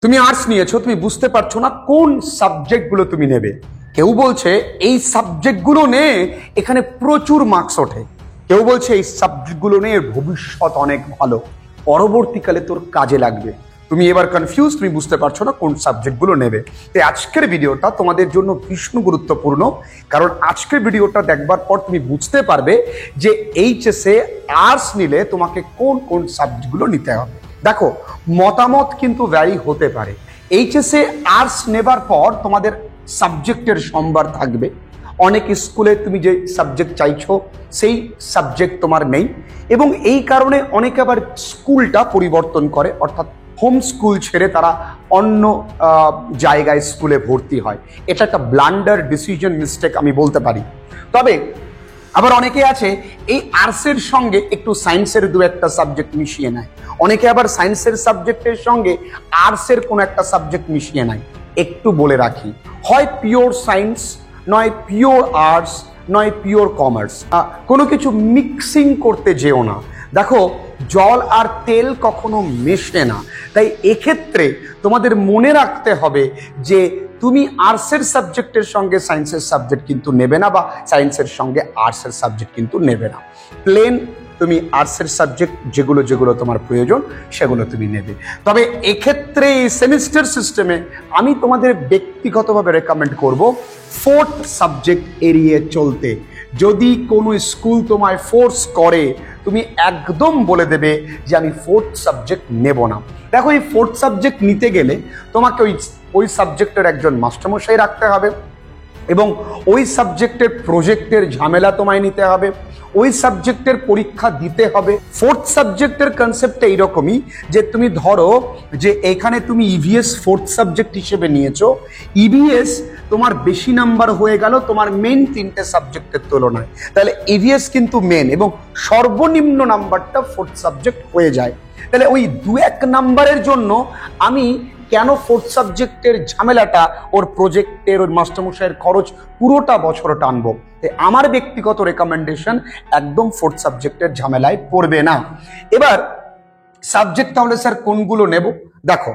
তুমি আর্টস নিয়েছো, তুমি বুঝতে পারছো না কোন সাবজেক্টগুলো তুমি নেবে। কেউ বলছে এই সাবজেক্টগুলো নে, এখানে প্রচুর মার্কস ওঠে। কেউ বলছে এই সাবজেক্টগুলো নে, ভবিষ্যৎ অনেক ভালো, পরবর্তীকালে তোর কাজে লাগবে। তুমি এবার কনফিউজ, তুমি বুঝতে পারছো না কোন সাবজেক্টগুলো নেবে। তাই আজকের ভিডিওটা তোমাদের জন্য ভীষণ গুরুত্বপূর্ণ, কারণ আজকের ভিডিওটা দেখবার পর তুমি বুঝতে পারবে যে এইচএসে আর্টস নিলে তোমাকে কোন কোন সাবজেক্টগুলো নিতে হবে। দেখো, মতামত কিন্তু ভ্যারি হতে পারে। এইচএসে আর্টস নেবার পর তোমাদের সাবজেক্টের সম্ভার থাকবে। অনেক স্কুলে তুমি যে সাবজেক্ট চাইছো সেই সাবজেক্ট তোমার নেই, এবং এই কারণে অনেকে আবার স্কুলটা পরিবর্তন করে, অর্থাৎ হোম স্কুল ছেড়ে তারা অন্য জায়গায় স্কুলে ভর্তি হয়। এটা একটা ব্লান্ডার ডিসিশন, মিস্টেক আমি বলতে পারি। তবে আবার অনেকে আছে এই আর্টসের সঙ্গে একটু সায়েন্সের দু একটা সাবজেক্ট মিশিয়ে নেয়। অনেকে আবার সায়েন্সের সাবজেক্টের সঙ্গে আর্টসের কোনো একটা সাবজেক্ট মিশিয়ে নেয়। একটু বলে রাখি, হয় পিওর সায়েন্স, নয় পিওর আর্টস, নয় পিওর কমার্স। কোনো কিছু মিক্সিং করতে যেও না। দেখো, জল আর তেল কখনো মেশে না। তাই এক্ষেত্রে তোমাদের মনে রাখতে হবে যে তুমি আর্টসের সাবজেক্টের সঙ্গে সায়েন্সের সাবজেক্ট কিন্তু নেবে না, বা সায়েন্সের সঙ্গে আর্টসের সাবজেক্ট কিন্তু নেবে না। প্লেন তুমি আর্টসের সাবজেক্ট যেগুলো যেগুলো তোমার প্রয়োজন সেগুলো তুমি নেবে। তবে এক্ষেত্রে এই সেমিস্টার সিস্টেমে আমি তোমাদের ব্যক্তিগতভাবে রেকমেন্ড করব ফোর্থ সাবজেক্ট এড়িয়ে চলতে। যদি কোনো স্কুল তোমায় ফোর্স করে, তুমি একদম বলে দেবে যে আমি ফোর্থ সাবজেক্ট নেব না। দেখো, এই ফোর্থ সাবজেক্ট নিতে গেলে তোমাকে ওই সাবজেক্টের একজন মাস্টারমশাই রাখতে হবে, এবং ওই সাবজেক্টের প্রজেক্টের ঝামেলা তোমায় নিতে হবে, ওই সাবজেক্টের পরীক্ষা দিতে হবে। ফোর্থ সাবজেক্টের কনসেপ্টটা এইরকমই যে তুমি ধরো যে এখানে তুমি ইভিএস ফোর্থ সাবজেক্ট হিসেবে নিয়েছো, ইভিএস তোমার বেশি নাম্বার হয়ে গেল তোমার মেন তিনটে সাবজেক্টের তুলনায়, তাহলে ইভিএস কিন্তু মেন, এবং সর্বনিম্ন নাম্বারটা ফোর্থ সাবজেক্ট হয়ে যায়। তাহলে ওই 2-1 নাম্বারের জন্য আমি কেন ফোর্থ সাবজেক্টের ঝামেলাটা, ওর প্রজেক্টের, ওর মাস্টারমশাইয়ের খরচ পুরোটা বছর টানবো? আমার ব্যক্তিগত রেকমেন্ডেশন, একদম ফোর্থ সাবজেক্টের ঝামেলায় পড়বে না। এবার সাবজেক্ট তাহলে স্যার কোনগুলো নেব? দেখো,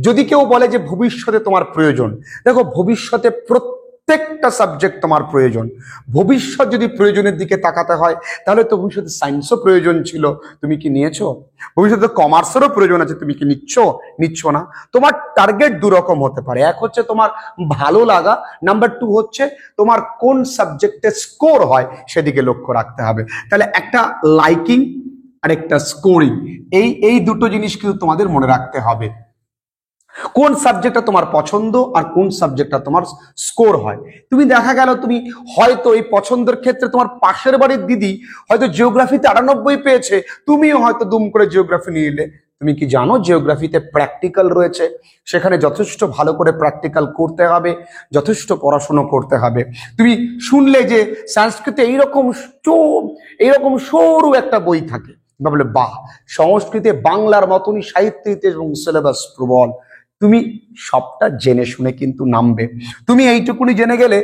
যদি কেউ বলে যে ভবিষ্যতে তোমার প্রয়োজন, দেখো ভবিষ্যতে প্রত্যেকটা সাবজেক্ট তোমার প্রয়োজন। ভবিষ্যৎ যদি প্রয়োজনের দিকে তাকাতে হয়, তাহলে তো ভবিষ্যতে সায়েন্সও প্রয়োজন ছিল, তুমি কি নিয়েছো? ভবিষ্যতে কমার্সেরও প্রয়োজন আছে, তুমি কি নিচ্ছ না? তোমার টার্গেট দুরকম হতে পারে। এক হচ্ছে তোমার ভালো লাগা, নাম্বার 2 হচ্ছে তোমার কোন সাবজেক্টে স্কোর হয় সেদিকে লক্ষ্য রাখতে হবে। তাহলে একটা লাইকিং আর একটা স্কোরিং, এই দুটো জিনিস কিন্তু তোমাদের মনে রাখতে হবে। কোন সাবজেক্টটা তোমার পছন্দ আর কোন সাবজেক্টটা তোমার স্কোর হয়। তুমি দেখা গেল তুমি হয়তো এই পছন্দের ক্ষেত্রে তোমার পাশের বাড়ির দিদি হয়তো জিওগ্রাফিতে 98 পেয়েছে, তুমিও হয়তো দুম করে জিওগ্রাফি নিয়ে নিলে। তুমি কি জানো জিওগ্রাফিতে প্র্যাকটিক্যাল রয়েছে? সেখানে যথেষ্ট ভালো করে প্র্যাকটিক্যাল করতে হবে, যথেষ্ট পড়াশোনা করতে হবে। তুমি শুনলে যে সংস্কৃতে এইরকম সরু একটা বই থাকে, ভাবলে বাহ, সংস্কৃতে বাংলার মতনই সাহিত্য ইতিহাস এবং সিলেবাস প্রবল। তুমি সবটা জেনে শুনে কিন্তু নামবে। তুমি এইটুকুনি জেনে গেলে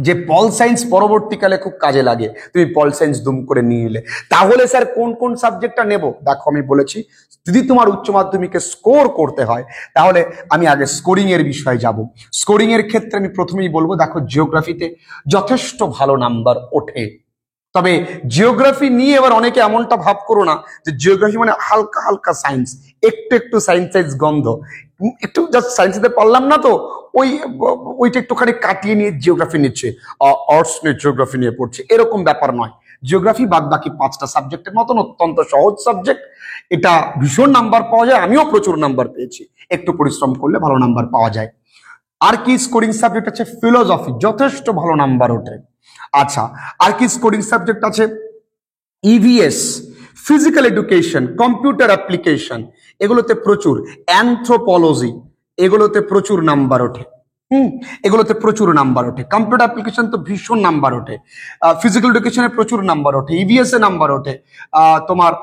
যে পল সায়েন্স পরবর্তীকালে খুব কাজে লাগে, তুমি পল সায়েন্স দুম করে নিয়ে এলে। তাহলে স্যার কোন কোন সাবজেক্টটা নেব? দেখো, আমি বলেছি যদি তোমার উচ্চ মাধ্যমিকে স্কোর করতে হয়, তাহলে আমি আগে স্কোরিং এর বিষয়ে যাব। স্কোরিং এর ক্ষেত্রে আমি প্রথমেই বলবো, দেখো জিওগ্রাফিতে যথেষ্ট ভালো নাম্বার ওঠে। তবে জিওগ্রাফি নিয়ে এবার অনেকে এমনটা ভাব করো না যে জিওগ্রাফি মানে হালকা হালকা সায়েন্স, একটু সায়েন্স গন্ধ, একটু জাস্ট সায়েন্সে পারলাম না তো ওইটা একটুখানি কাটিয়ে নিয়ে জিওগ্রাফি নিচ্ছে, আর্টস নিয়ে জিওগ্রাফি নিয়ে পড়ছে, এরকম ব্যাপার নয়। জিওগ্রাফি বাদ বাকি 5টা সাবজেক্টের মতন অত্যন্ত সহজ সাবজেক্ট। এটা ভীষণ নাম্বার পাওয়া যায়, আমিও প্রচুর নাম্বার পেয়েছি। একটু পরিশ্রম করলে ভালো নাম্বার পাওয়া যায়। আর কি স্কোরিং সাবজেক্ট আছে? ফিলোসফি, যথেষ্ট ভালো নাম্বার ওঠে। আচ্ছা, আর কি স্কোরিং সাবজেক্ট আছে? EVS, physical education, computer application, এগুলোতে প্রচুর। অ্যানথ্রোপোলজি, এগুলোতে প্রচুর নাম্বার ওঠে। এগুলোতে প্রচুর নাম্বার ওঠে। কম্পিউটার অ্যাপ্লিকেশন তো ভীষণ নাম্বার ওঠে। ফিজিক্যাল এডুকেশনে প্রচুর নাম্বার ওঠে, ইভিএস এ নাম্বার ওঠে, তোমার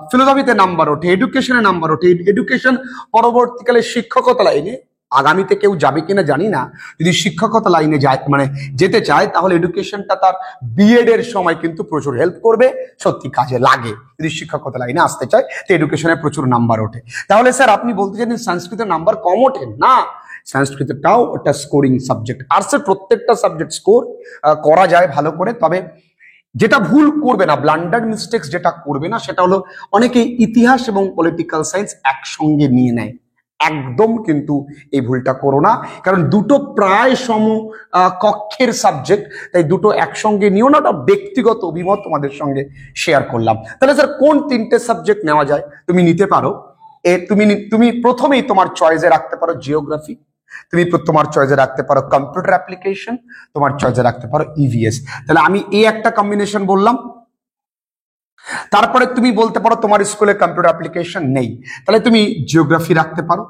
ফিলোসফিতে নাম্বার ওঠে, এডুকেশনে নাম্বার ওঠে। এডুকেশন পরবর্তীকালে শিক্ষকতা লাইনে আগামীতে কেউ যাবে কিনা জানি না, যদি শিক্ষকতা লাইনে যায় মানে যেতে চায় তাহলে এডুকেশনটা তার বিএড এর সময় কিন্তু প্রচুর হেল্প করবে, সত্যি কাজে লাগে। যদি শিক্ষকতা লাইনে আসতে চায় তো এডুকেশনে প্রচুর নাম্বার ওঠে। তাহলে স্যার আপনি বলতে চান সংস্কৃতের নাম্বার কম ওঠে না, সংস্কৃতটাও একটা স্কোরিং সাবজেক্ট। আর্টসের প্রত্যেকটা সাবজেক্ট স্কোর করা যায় ভালো করে, তবে যেটা ভুল করবে না, ব্লান্ডার মিস্টেক্স যেটা করবে না সেটা হলো অনেকে ইতিহাস এবং পলিটিক্যাল সায়েন্স একসঙ্গে নিয়ে নেয়। একদম কিন্তু এই ভুলটা করো না, কারণ দুটো প্রায় সম কক্ষের সাবজেক্ট, তাই দুটো একসঙ্গে নিও না। ওটা ব্যক্তিগত অভিমত তোমাদের সঙ্গে শেয়ার করলাম। তাহলে স্যার কোন তিনটে সাবজেক্ট নেওয়া যায়? তুমি নিতে পারো তুমি প্রথমেই তোমার চয়েসে রাখতে পারো জিওগ্রাফি, তুমি তোমার চয়েসে রাখতে পারো কম্পিউটার অ্যাপ্লিকেশন, তোমার চয়েসে রাখতে পারো ইভিএস। তাহলে আমি এই একটা কম্বিনেশন বললাম। তারপরে তুমি বলতে পারো তোমার স্কুলে কম্পিউটার অ্যাপ্লিকেশন নেই, তাহলে তুমি জিওগ্রাফি রাখতে পারো।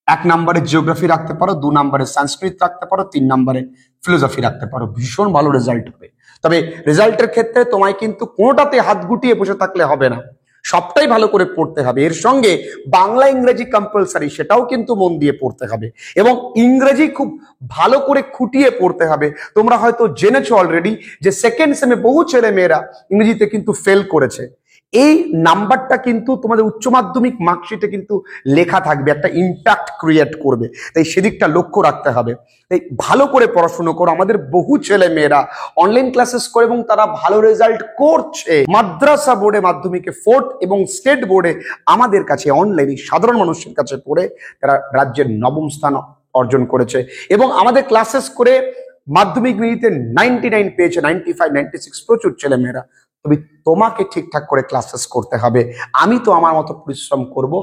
1 নম্বরে জিওগ্রাফি রাখতে পারো, 2 নম্বরে সংস্কৃত রাখতে পারো, 3 নম্বরে ফিলোসফি রাখতে পারো। ভীষণ ভালো রেজাল্ট হবে। তবে রেজাল্টের ক্ষেত্রে তোমায় কিন্তু কোনোটাতে হাত গুটিয়ে বসে থাকলে হবে না, সবটাই ভালো করে পড়তে হবে। এর সঙ্গে বাংলা ইংরেজি কম্পালসারি, সেটাও কিন্তু মন দিয়ে পড়তে হবে, এবং ইংরেজি খুব ভালো করে খুঁটিয়ে পড়তে হবে। তোমরা হয়তো জেনেছো অলরেডি যে সেকেন্ড সেমে বহু ছেলে মেয়েরা ইংরেজিতে কিন্তু ফেল করেছে। এই নাম্বারটা কিন্তু তোমাদের উচ্চ মাধ্যমিক মার্কশিটে কিন্তু লেখা থাকবে, একটা ইম্প্যাক্ট ক্রিয়েট করবে, তাই সেদিকটা লক্ষ্য রাখতে হবে। তাই ভালো করে পড়াশুনো করো। আমাদের বহু ছেলে মেয়েরা অনলাইন ক্লাসেস করে এবং তারা ভালো রেজাল্ট করছে। মাদ্রাসা বোর্ডে মাধ্যমিকে 4th এবং স্টেট বোর্ডে আমাদের কাছে অনলাইনে সাধারণ মানুষের কাছে পড়ে তারা রাজ্যের 9ম স্থান অর্জন করেছে, এবং আমাদের ক্লাসেস করে মাধ্যমিক ইংরেজিতে 99 পেয়েছে, 95, 96 প্রচুর ছেলে মেয়েরা। তবে তোমাকে ঠিকঠাক করে ক্লাসেস করতে হবে। আমি তো আমার মতো পরিশ্রম করব,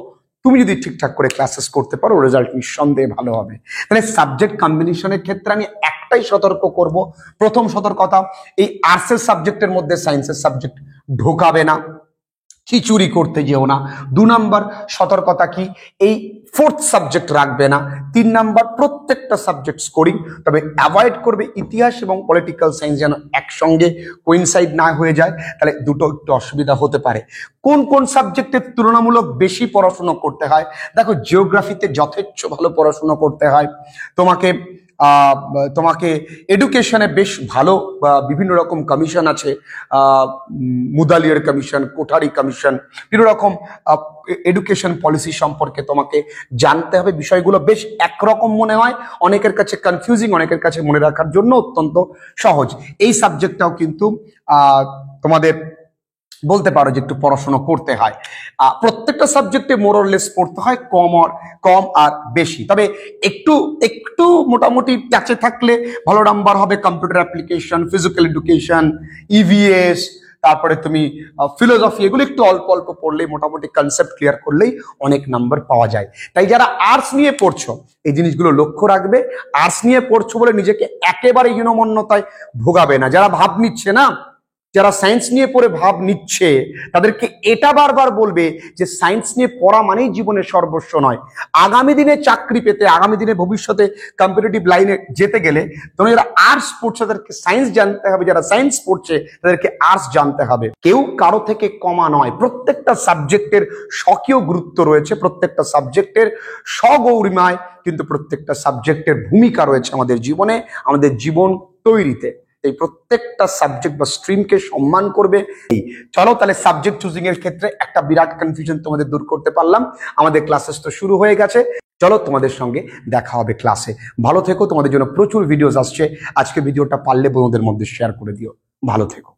তুমি যদি ঠিকঠাক করে ক্লাসেস করতে পারো রেজাল্ট নিঃসন্দেহে ভালো হবে। তাহলে সাবজেক্ট কম্বিনেশনের ক্ষেত্রে আমি একটাই সতর্ক করব। প্রথম সতর্কতা, এই আর্টসের সাবজেক্টের মধ্যে সায়েন্সের সাবজেক্ট ঢোকাবে না, খিচুড়ি করতে যেও না। 2 নাম্বার সতর্কতা কি, এই 4th সাবজেক্ট রাখবে না। 3 নাম্বার, প্রত্যেকটা সাবজেক্ট স্কোরিং, তবে অ্যাভয়েড করবে ইতিহাস এবং পলিটিক্যাল সায়েন্স যেন একসঙ্গে কোইনসাইড না হয়ে যায়, তাহলে দুটো একটু অসুবিধা হতে পারে। কোন কোন সাবজেক্টের তুলনামূলক বেশি পড়াশোনা করতে হয়? দেখো, জিওগ্রাফিতে যথেচ্ছ ভালো পড়াশোনা করতে হয়। তোমাকে এডুকেশনে বেশ ভালো বিভিন্ন রকম কমিশন আছে, মুদালিয়ার কমিশন, কোঠারি কমিশন, বিভিন্ন রকম এডুকেশন পলিসি সম্পর্কে তোমাকে জানতে হবে। বিষয়গুলো বেশ একরকম মনে হয়, অনেকের কাছে কনফিউজিং, অনেকের কাছে মনে রাখার জন্য অত্যন্ত সহজ। এই সাবজেক্টটাও কিন্তু তোমাদের বলতে পারো যে একটু পড়াশোনা করতে হয়। প্রত্যেকটা সাবজেক্টে মোরলেস পড়তে হয়, কম আর বেশি, তবে একটু একটু মোটামুটি টাচে থাকলে ভালো নাম্বার হবে। Computer application, physical education, EVS, তারপরে তুমি ফিলোসফি, এগুলো একটু অল্প অল্প পড়লেই, মোটামুটি কনসেপ্ট ক্লিয়ার করলেই অনেক নাম্বার পাওয়া যায়। তাই যারা আর্টস নিয়ে পড়ছো এই জিনিসগুলো লক্ষ্য রাখবে। আর্টস নিয়ে পড়ছো বলে নিজেকে একেবারে হীনমন্যতায় ভোগাবে না। যারা ভাব নিচ্ছে না, যারা সায়েন্স নিয়ে পড়ে ভাব নিচ্ছে, তাদেরকে এটা বারবার বলবে যে সায়েন্স নিয়ে পড়া মানেই জীবনের সর্বস্ব নয়। আগামী দিনে চাকরি পেতে, আগামী দিনে ভবিষ্যতে কম্পিটিটিভ লাইনে যেতে গেলে তোমরা যারা আর্টস পড়ছে তাদেরকে সায়েন্স জানতে হবে, যারা সায়েন্স পড়ছে তাদেরকে আর্টস জানতে হবে। কেউ কারো থেকে কমা নয়। প্রত্যেকটা সাবজেক্টের স্বকীয় গুরুত্ব রয়েছে, প্রত্যেকটা সাবজেক্টের স্বগৌরিমায় কিন্তু প্রত্যেকটা সাবজেক্টের ভূমিকা রয়েছে আমাদের জীবনে, আমাদের জীবন তৈরিতে। এই প্রত্যেকটা সাবজেক্ট বা স্ট্রিমকে সম্মান করবে। চলো তাহলে সাবজেক্ট চুজিং এর ক্ষেত্রে একটা বিরাট কনফিউশন তোমাদের দূর করতে পারলাম। আমাদের ক্লাসেস তো শুরু হয়ে গেছে, চলো তোমাদের সঙ্গে দেখা হবে ক্লাসে। ভালো থেকো, তোমাদের জন্য প্রচুর ভিডিওস আসছে। আজকে ভিডিওটা পারলে বন্ধুদের মধ্যে শেয়ার করে দিও। ভালো থেকো।